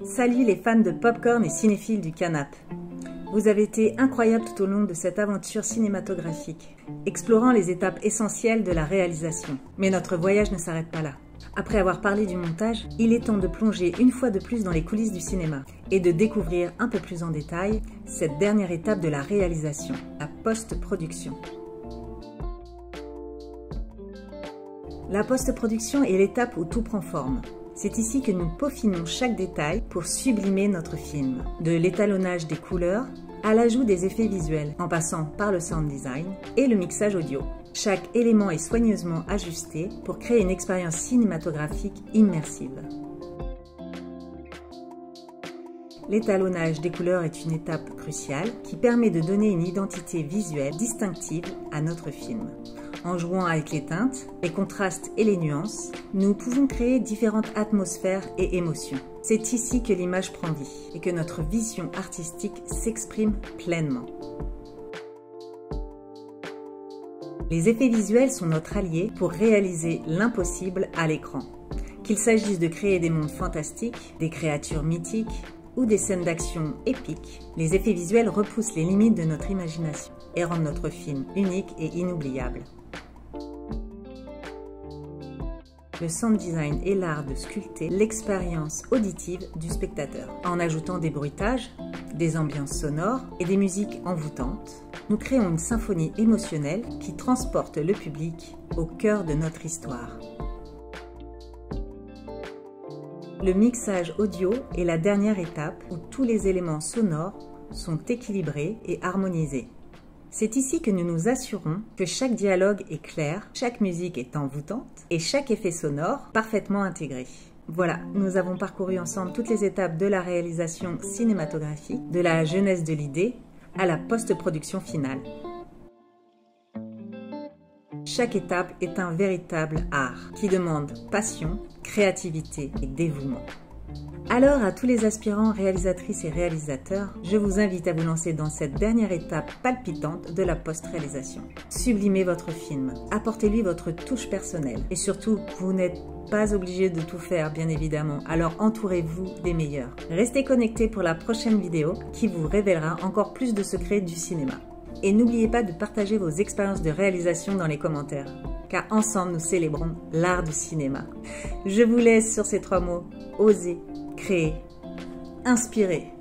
Salut les fans de popcorn et cinéphiles du canapé. Vous avez été incroyables tout au long de cette aventure cinématographique, explorant les étapes essentielles de la réalisation. Mais notre voyage ne s'arrête pas là. Après avoir parlé du montage, il est temps de plonger une fois de plus dans les coulisses du cinéma et de découvrir un peu plus en détail cette dernière étape de la réalisation, la post-production. La post-production est l'étape où tout prend forme. C'est ici que nous peaufinons chaque détail pour sublimer notre film. De l'étalonnage des couleurs à l'ajout des effets visuels, en passant par le sound design et le mixage audio. Chaque élément est soigneusement ajusté pour créer une expérience cinématographique immersive. L'étalonnage des couleurs est une étape cruciale qui permet de donner une identité visuelle distinctive à notre film. En jouant avec les teintes, les contrastes et les nuances, nous pouvons créer différentes atmosphères et émotions. C'est ici que l'image prend vie et que notre vision artistique s'exprime pleinement. Les effets visuels sont notre allié pour réaliser l'impossible à l'écran. Qu'il s'agisse de créer des mondes fantastiques, des créatures mythiques ou des scènes d'action épiques, les effets visuels repoussent les limites de notre imagination et rendent notre film unique et inoubliable. Le sound design est l'art de sculpter l'expérience auditive du spectateur. En ajoutant des bruitages, des ambiances sonores et des musiques envoûtantes, nous créons une symphonie émotionnelle qui transporte le public au cœur de notre histoire. Le mixage audio est la dernière étape où tous les éléments sonores sont équilibrés et harmonisés. C'est ici que nous nous assurons que chaque dialogue est clair, chaque musique est envoûtante et chaque effet sonore parfaitement intégré. Voilà, nous avons parcouru ensemble toutes les étapes de la réalisation cinématographique, de la genèse de l'idée à la post-production finale. Chaque étape est un véritable art qui demande passion, créativité et dévouement. Alors, à tous les aspirants réalisatrices et réalisateurs, je vous invite à vous lancer dans cette dernière étape palpitante de la post-réalisation. Sublimez votre film, apportez-lui votre touche personnelle et surtout, vous n'êtes pas obligé de tout faire, bien évidemment, alors entourez-vous des meilleurs. Restez connectés pour la prochaine vidéo qui vous révélera encore plus de secrets du cinéma. Et n'oubliez pas de partager vos expériences de réalisation dans les commentaires, car ensemble nous célébrons l'art du cinéma. Je vous laisse sur ces 3 mots, oser, créer, inspirer.